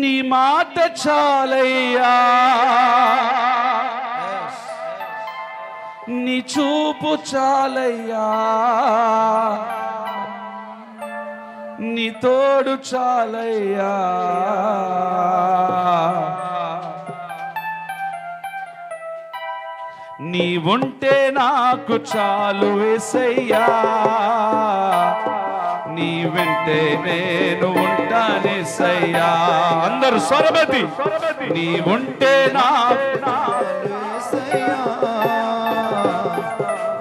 నీ మాట చాలయ్యా, నీ చూపు చాలయ్యా, నీ తోడు చాలయ్యా. నీ ఉంటే నాకు చాలు యేసయ్యా, నీ వెంటే నేను ఉంటానేసయ్యా. అందరూ స్వరబతి. నీ ఉంటే నాకు యేసయ్యా,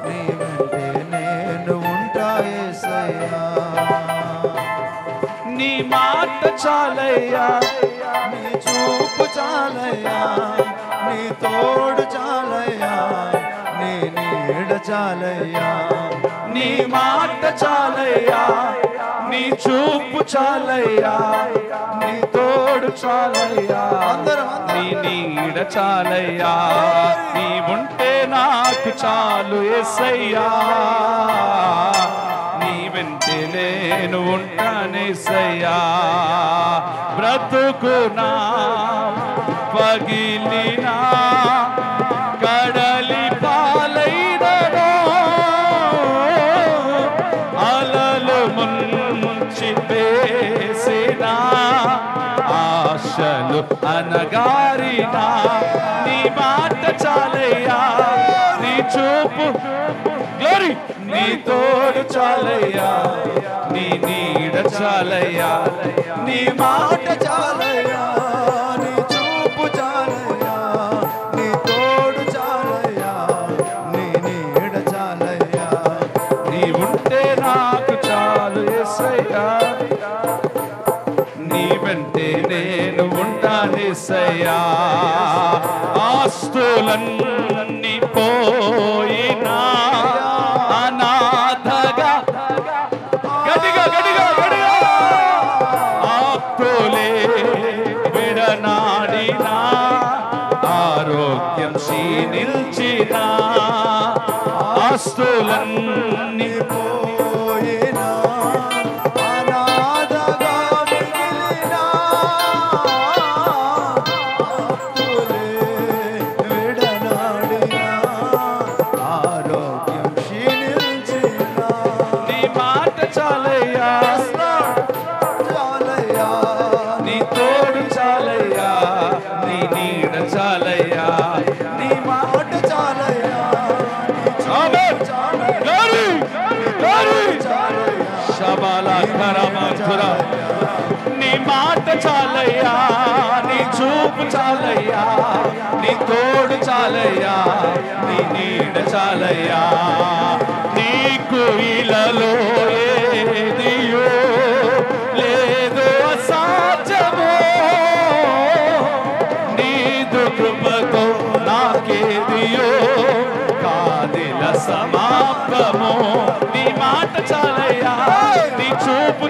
నీ వెంటే నేను ఉంటా యేసయ్యా. నీ మాట చాలయ్యా, నీ చూపు చాలయ్యా, నీ తోడు చాలయ్యా, నీ నీడ చాలయ్యా. నీ మాట చాలయ్యా, నీ చూపు చాలయ్యా, నీ తోడు చాలయ్యా, నీ నీడ చాలయ్యా. నీ ఉంటే నాకు చాలు యేసయ్యా, నీ వెంటే నేను ఉంటానేసయ్యా. బ్రతుకునా పగిలినా కడలి పాలైనను, అలలు ముంచి వేసిన ఆశలు అనగారిన, నీ మాట చాలయ్యా, నీ చూపు గ్లోరీ, నీ తోడు చాలయ్యా, నీ నీడ చాలయ్యా. నీ మాట చాలయ్యా, నీ చూపు చాలయ్యా, నీ తోడు చాలయ్యా, నీ నీడ చాలయ్యా. నీ ఉంటే నాకు చాలు యేసయ్యా, నీ వెంటే నేను ఉంటానేసయ్యా. ఆస్తులన్నీ పోయినా అనాథగా, గట్టిగా గట్టిగా గట్టిగా, ఆప్తులే విడనాడినా ఆరోగ్యం క్షీణించిన, ఆస్తులన్నీ పోయినా అనాథగా మిగిలినా, ఆప్తులే విడనాడినా ఆరోగ్యం క్షీణించినా, నీ మాట చాలయ్యా, చాలయ్యా, నీ తోడు చాలయ్యా, నీ నీడ చాలయ్యా. నీ మాట చాలయ్యా, ఆమేన్. Glory, glory. చాలయ్యా, శబాలా కరమంతురా. నీ మాట చాలయ్యా, నీ చూపు చాలయ్యా, నీ తోడు చాలయ్యా, నీ నీడ చాలయ్యా. నీకు ఇలలో ఏదియో లేదు అసాధ్యమో, నీదు కృపతో నాకేదియో కాదిల సమాప్తము. నీ మాట చాలయ్యా, నీ చూపు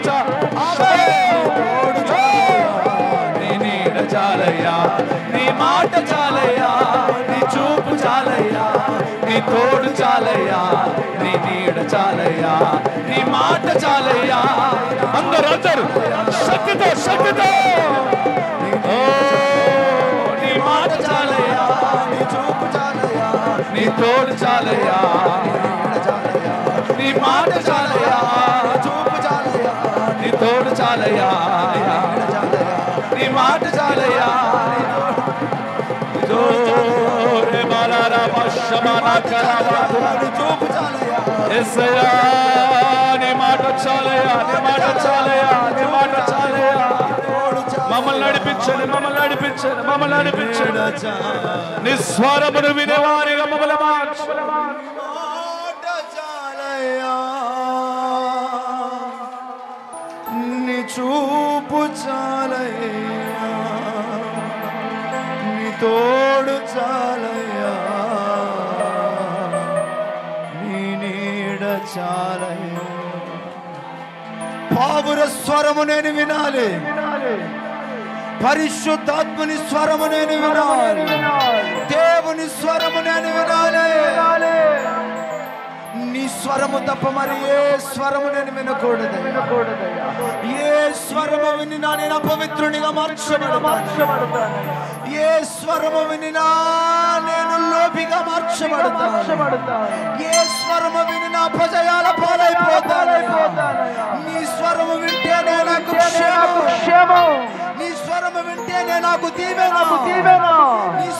నీ నీడ చాలయ్యా, నీ మాట చాలయ్యా, నీ చూపు చాలయ్యా, నీ తోడు చాలయ్యా, నీ నీడ చాలయ్యా. నీ మాట చాలయ్యా. అందరూ శక్తితో శక్తితో, ఓ నీ మాట చాలయ్యా, నీ చూపు చాలయ్యా, నీ తోడు చాలయ్యా, నీ మాట చాలయ్యా, చూపు చాలయ్యా, నీ తోడు చాలయ్యా, నీ మాట చాలయ్యా. జోరే బాలారా పశ్చమనా కరావా, నీ చూపు చాలయ్యా, యేసయ్యా నీ మాట చాలయ్యా, నీ మాట చాలయ్యా, నీ మాట చాలయ్యా. మమ్మల్ని నడిపించండి, మమ్మల్ని నడిపించండి, మమ్మల్ని నడిపించండి. నిస్వరమును వినేవారిగా మమ్మల్ని మార్చండి. మాట చాలయ్యా, నీ చూపు చాలయ్యా, నీ తోడు చాలయ్యా, నీ నీడ చాలయ్యా. పావుర స్వరము నేను వినాలి, పరిశుద్ధాత్మని స్వరము నేను వినాలి, దేవుని స్వరము నేను వినాలి. నీ స్వరము తప్ప మరి ఏ స్వరము నేను వినకూడదు. ఏ స్వరము వినినా నేను అపవిత్రునిగా మార్చబడతాను. ఏ స్వరము వినినా నేను లోపిగా మార్చబడతాను. ఏ స్వరము వినినా అపజయాల పాలైపోతాను. నీ స్వరము వింటేనే నాకు క్షేమం. నీ స్వరము వింటేనే నాకు దీవెన.